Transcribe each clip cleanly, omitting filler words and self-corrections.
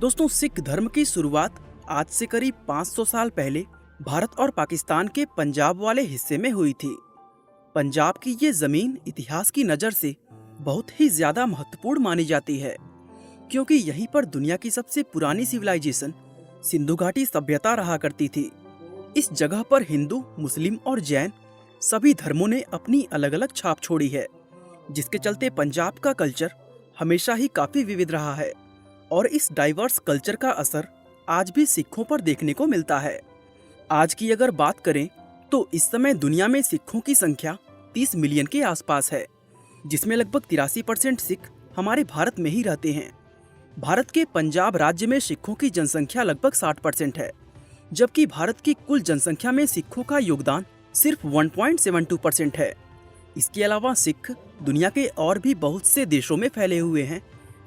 दोस्तों, सिख धर्म की शुरुआत आज से करीब 500 साल पहले भारत और पाकिस्तान के पंजाब वाले हिस्से में हुई थी। पंजाब की ये जमीन इतिहास की नज़र से बहुत ही ज्यादा महत्वपूर्ण मानी जाती है, क्योंकि यहीं पर दुनिया की सबसे पुरानी सिविलाइजेशन सिंधु घाटी सभ्यता रहा करती थी। इस जगह पर हिंदू, मुस्लिम और जैन सभी धर्मों ने अपनी अलग अलग छाप छोड़ी है, जिसके चलते पंजाब का कल्चर हमेशा ही काफी विविध रहा है और इस डाइवर्स कल्चर का असर आज भी सिखों पर देखने को मिलता है। आज की अगर बात करें तो इस समय दुनिया में सिखों की संख्या 30 मिलियन के आसपास है, जिसमें लगभग 83% सिख हमारे भारत में ही रहते हैं। भारत के पंजाब राज्य में सिखों की जनसंख्या लगभग 60% है, जबकि भारत की कुल जनसंख्या में सिखों का योगदान सिर्फ 1.72% है। इसके अलावा सिख दुनिया के और भी बहुत से देशों में फैले हुए हैं,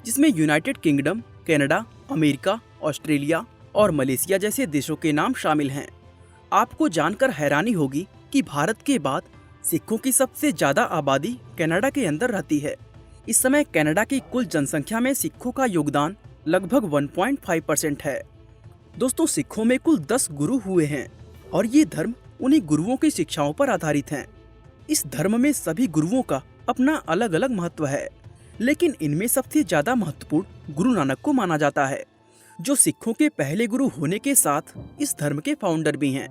जिसमें United kingdom, Canada, America, Australia और मलेशिया जैसे देशों के नाम शामिल हैं। आपको जानकर हैरानी होगी कि भारत के बाद सिखों की सबसे ज्यादा आबादी कनाडा के अंदर रहती है। इस समय कनाडा की कुल जनसंख्या में सिखों का योगदान लगभग 1.5% है। दोस्तों, सिखों में कुल 10 गुरु हुए हैं और ये धर्म उन्हीं गुरुओं की शिक्षाओं पर आधारित हैं। इस धर्म में सभी गुरुओं का अपना अलग अलग महत्व है, लेकिन इनमें सबसे ज्यादा महत्वपूर्ण गुरु नानक को माना जाता है, जो सिखों के पहले गुरु होने के साथ इस धर्म के फाउंडर भी हैं।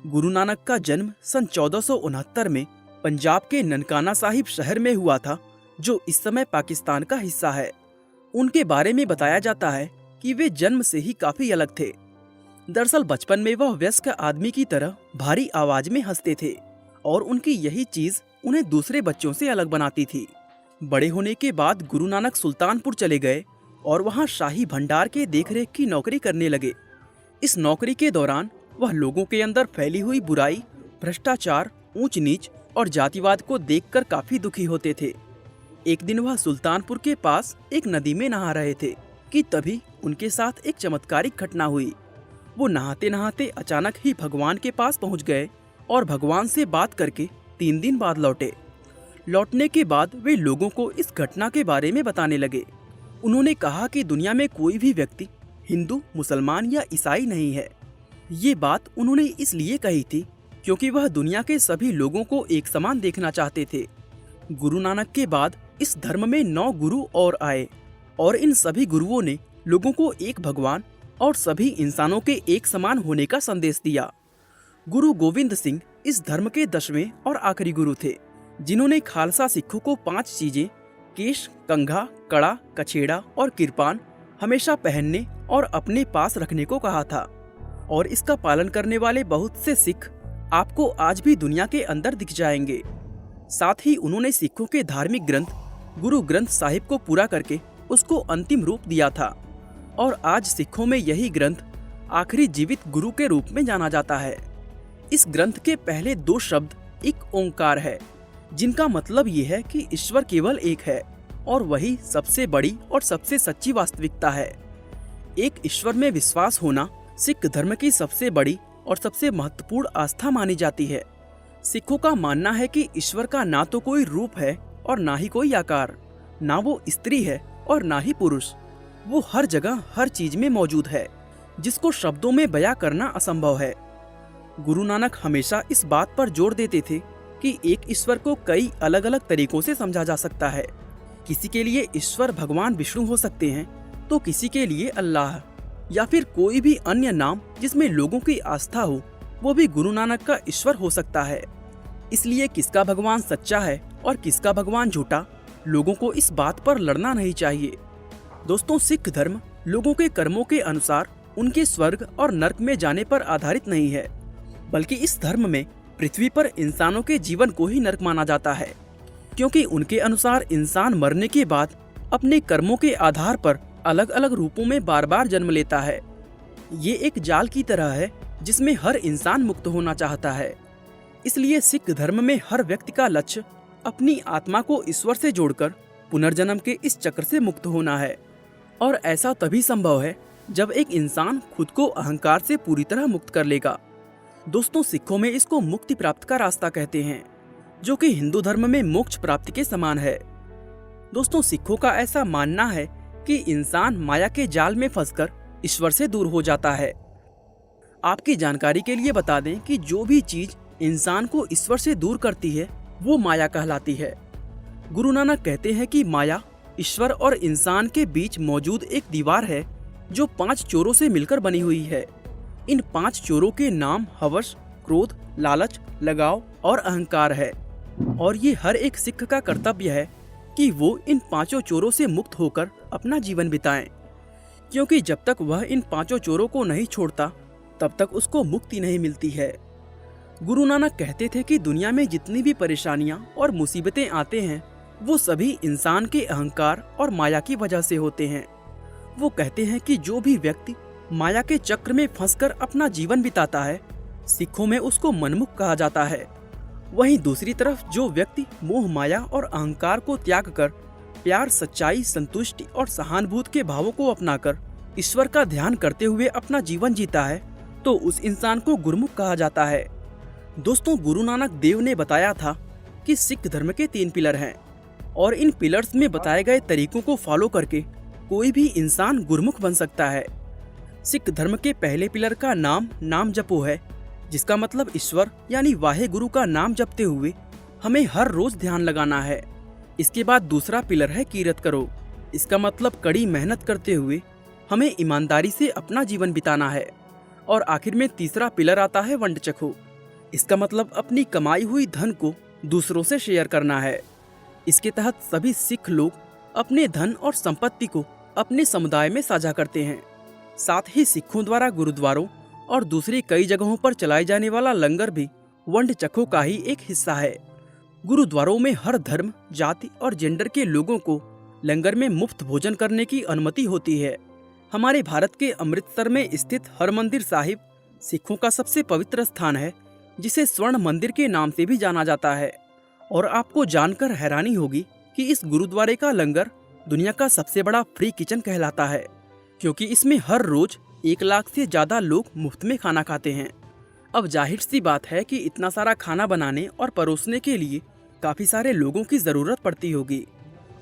गुरु नानक का जन्म सन 1469 में पंजाब के ननकाना साहिब शहर में हुआ था, जो इस समय पाकिस्तान का हिस्सा है। उनके बारे में बताया जाता है कि वे जन्म से ही काफी अलग थे। दरअसल बचपन में वह वयस्क आदमी की तरह भारी आवाज में हंसते थे और उनकी यही चीज उन्हें दूसरे बच्चों से अलग बनाती थी। बड़े होने के बाद गुरु नानक सुल्तानपुर चले गए और वहां शाही भंडार के देखरेख की नौकरी करने लगे। इस नौकरी के दौरान वह लोगों के अंदर फैली हुई बुराई, भ्रष्टाचार, ऊंच नीच और जातिवाद को देखकर काफी दुखी होते थे। एक दिन वह सुल्तानपुर के पास एक नदी में नहा रहे थे कि तभी उनके साथ एक चमत्कारिक घटना हुई। वो नहाते नहाते अचानक ही भगवान के पास पहुंच गए और भगवान से बात करके 3 दिन बाद लौटे। लौटने के बाद वे लोगों को इस घटना के बारे में बताने लगे। उन्होंने कहा कि दुनिया में कोई भी व्यक्ति हिंदू, मुसलमान या ईसाई नहीं है। ये बात उन्होंने इसलिए कही थी क्योंकि वह दुनिया के सभी लोगों को एक समान देखना चाहते थे। गुरु नानक के बाद इस धर्म में 9 गुरु और आए और इन सभी गुरुओं ने लोगों को एक भगवान और सभी इंसानों के एक समान होने का संदेश दिया। गुरु गोविंद सिंह इस धर्म के 10वें और आखिरी गुरु थे, जिन्होंने खालसा सिखों को 5 चीजें केश, कंघा, कड़ा, कछेड़ा और किरपान हमेशा पहनने और अपने पास रखने को कहा था, और इसका पालन करने वाले बहुत से सिख आपको आज भी दुनिया के अंदर दिख जाएंगे। साथ ही उन्होंने सिखों के धार्मिक ग्रंथ गुरु ग्रंथ साहिब को पूरा करके उसको अंतिम रूप दिया था, और आज सिखों में यही ग्रंथ आखिरी जीवित गुरु के रूप में जाना जाता है। इस ग्रंथ के पहले 2 शब्द एक ओंकार है, जिनका मतलब ये है कि ईश्वर केवल एक है और वही सबसे बड़ी और सबसे सच्ची वास्तविकता है। एक ईश्वर में विश्वास होना सिख धर्म की सबसे बड़ी और सबसे महत्वपूर्ण आस्था मानी जाती है। सिखों का मानना है कि ईश्वर का ना तो कोई रूप है और ना ही कोई आकार, ना वो स्त्री है और ना ही पुरुष। वो हर जगह हर चीज में मौजूद है, जिसको शब्दों में बयां करना असंभव है। गुरु नानक हमेशा इस बात पर जोर देते थे कि एक ईश्वर को कई अलग अलग तरीकों से समझा जा सकता है। किसी के लिए ईश्वर भगवान विष्णु हो सकते हैं, तो किसी के लिए अल्लाह या फिर कोई भी अन्य नाम जिसमें लोगों की आस्था हो, वो भी गुरु नानक का ईश्वर हो सकता है। इसलिए किसका भगवान सच्चा है और किसका भगवान झूठा, लोगों को इस बात पर लड़ना नहीं चाहिए। दोस्तों, सिख धर्म लोगों के कर्मों के अनुसार उनके स्वर्ग और नर्क में जाने पर आधारित नहीं है, बल्कि इस धर्म में पृथ्वी पर इंसानों के जीवन को ही नर्क माना जाता है, क्योंकि उनके अनुसार इंसान मरने के बाद अपने कर्मों के आधार पर अलग अलग रूपों में बार बार जन्म लेता है। ये एक जाल की तरह है जिसमें हर इंसान मुक्त होना चाहता है। इसलिए सिख धर्म में हर व्यक्ति का लक्ष्य अपनी आत्मा को ईश्वर से जोड़कर पुनर्जन्म के इस चक्र से मुक्त होना है, और ऐसा तभी संभव है जब एक इंसान खुद को अहंकार से पूरी तरह मुक्त कर लेगा। दोस्तों, सिखों में इसको मुक्ति प्राप्त का रास्ता कहते हैं, जो कि हिंदू धर्म में मोक्ष प्राप्ति के समान है। दोस्तों, सिखों का ऐसा मानना है कि इंसान माया के जाल में फंसकर ईश्वर से दूर हो जाता है। आपकी जानकारी के लिए बता दें कि जो भी चीज इंसान को ईश्वर से दूर करती है वो माया कहलाती है। गुरु नानक कहते हैं कि माया ईश्वर और इंसान के बीच मौजूद एक दीवार है जो 5 चोरों से मिलकर बनी हुई है। इन 5 चोरों के नाम हवस, क्रोध, लालच, लगाव और अहंकार है। और ये हर एक सिख का कर्तव्य है कि वो इन 5 चोरों से मुक्त होकर अपना जीवन बिताएं, क्योंकि जब तक वह इन 5 चोरों को नहीं छोड़ता तब तक उसको मुक्ति नहीं मिलती है। गुरु नानक कहते थे कि दुनिया में जितनी भी परेशानियां और मुसीबतें आते हैं वो सभी इंसान के अहंकार और माया की वजह से होते हैं। वो कहते हैं कि जो भी व्यक्ति माया के चक्र में फंसकर अपना जीवन बिताता है, सिखों में उसको मनमुख कहा जाता है। वहीं दूसरी तरफ जो व्यक्ति मोह, माया और अहंकार को त्याग कर प्यार, सच्चाई, संतुष्टि और सहानुभूति के भावों को अपनाकर ईश्वर का ध्यान करते हुए अपना जीवन जीता है तो उस इंसान को गुरमुख कहा जाता है। दोस्तों, गुरु नानक देव ने बताया था कि सिख धर्म के 3 पिलर हैं और इन पिलर्स में बताए गए तरीकों को फॉलो करके कोई भी इंसान गुरमुख बन सकता है। सिख धर्म के पहले पिलर का नाम जपो है, जिसका मतलब ईश्वर यानी वाहे गुरु का नाम जपते हुए हमें हर रोज ध्यान लगाना है। इसके बाद दूसरा पिलर है कीरत करो। इसका मतलब कड़ी मेहनत करते हुए हमें ईमानदारी से अपना जीवन बिताना है। और आखिर में तीसरा पिलर आता है वंड चखो। इसका मतलब अपनी कमाई हुई धन को दूसरों से शेयर करना है। इसके तहत सभी सिख लोग अपने धन और संपत्ति को अपने समुदाय में साझा करते हैं। साथ ही सिखों द्वारा गुरुद्वारों और दूसरी कई जगहों पर चलाए जाने वाला लंगर भी वंड चखो का ही एक हिस्सा है। गुरुद्वारों में हर धर्म, जाति और जेंडर के लोगों को लंगर में मुफ्त भोजन करने की अनुमति होती है। हमारे भारत के अमृतसर में स्थित हरमंदिर साहिब सिखों का सबसे पवित्र स्थान है, जिसे स्वर्ण मंदिर के नाम से भी जाना जाता है। और आपको जानकर हैरानी होगी कि इस गुरुद्वारे का लंगर दुनिया का सबसे बड़ा फ्री किचन कहलाता है, क्योंकि इसमें हर रोज 1 लाख से ज्यादा लोग मुफ्त में खाना खाते हैं। अब जाहिर सी बात है कि इतना सारा खाना बनाने और परोसने के लिए काफी सारे लोगों की जरूरत पड़ती होगी,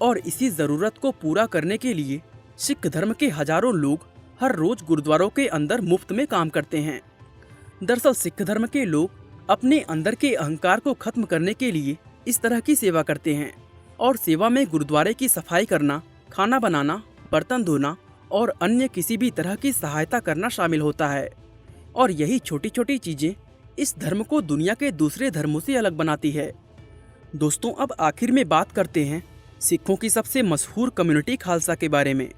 और इसी जरूरत को पूरा करने के लिए सिख धर्म के हजारों लोग हर रोज गुरुद्वारों के अंदर मुफ्त में काम करते हैं। दरअसल सिख धर्म के लोग अपने अंदर के अहंकार को खत्म करने के लिए इस तरह की सेवा करते हैं, और सेवा में गुरुद्वारे की सफाई करना, खाना बनाना, बर्तन धोना और अन्य किसी भी तरह की सहायता करना शामिल होता है। और यही छोटी छोटी चीजें इस धर्म को दुनिया के दूसरे धर्मों से अलग बनाती है। दोस्तों, अब आखिर में बात करते हैं सिखों की सबसे मशहूर कम्युनिटी खालसा के बारे में,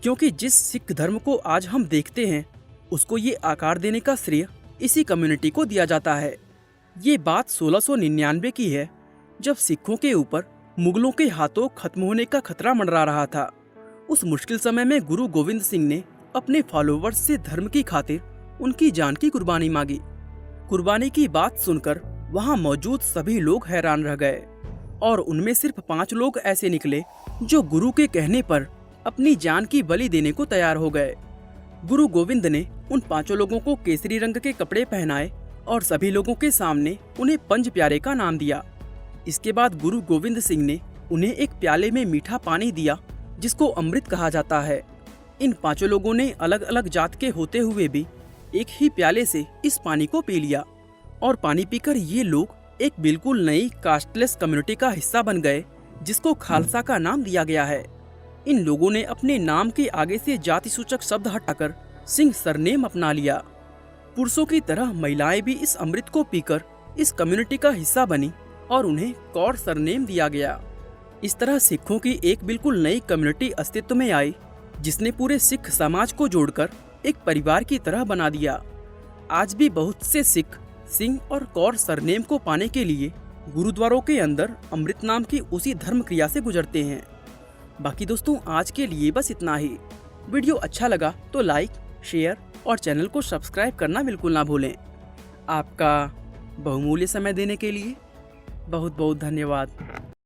क्योंकि जिस सिख धर्म को आज हम देखते हैं उसको ये आकार देने का श्रेय इसी कम्युनिटी को दिया जाता है। ये बात 1699 की है, जब सिखों के ऊपर मुगलों के हाथों खत्म होने का खतरा मंडरा रहा था। उस मुश्किल समय में गुरु गोविंद सिंह ने अपने फॉलोवर्स से धर्म की खातिर उनकी जान की कुर्बानी मांगी। कुर्बानी की बात सुनकर वहां मौजूद सभी लोग हैरान रह गए, और उनमें सिर्फ 5 लोग ऐसे निकले जो गुरु के कहने पर अपनी जान की बलि देने को तैयार हो गए। गुरु गोविंद ने उन 5 लोगों को केसरी रंग के कपड़े पहनाए और सभी लोगों के सामने उन्हें पंज प्यारे का नाम दिया। इसके बाद गुरु गोविंद सिंह ने उन्हें एक प्याले में मीठा पानी दिया, जिसको अमृत कहा जाता है। इन 5 लोगों ने अलग अलग जात के होते हुए भी एक ही प्याले से इस पानी को पी लिया, और पानी पीकर ये लोग एक बिल्कुल नई कास्टलेस कम्युनिटी का हिस्सा बन गए, जिसको खालसा का नाम दिया गया है। इन लोगों ने अपने नाम के आगे से जाति सूचक शब्द हटाकर सिंह सरनेम अपना लिया। पुरुषों की तरह महिलाएं भी इस अमृत को पीकर इस कम्युनिटी का हिस्सा बनी और उन्हें कौर सरनेम दिया गया। इस तरह सिखों की एक बिल्कुल नई कम्युनिटी अस्तित्व में आई, जिसने पूरे सिख समाज को जोड़कर एक परिवार की तरह बना दिया। आज भी बहुत से सिख सिंह और कौर सरनेम को पाने के लिए गुरुद्वारों के अंदर अमृत नाम की उसी धर्म क्रिया से गुजरते हैं। बाकी दोस्तों, आज के लिए बस इतना ही। वीडियो अच्छा लगा तो लाइक, शेयर और चैनल को सब्सक्राइब करना बिल्कुल ना भूलें। आपका बहुमूल्य समय देने के लिए बहुत बहुत धन्यवाद।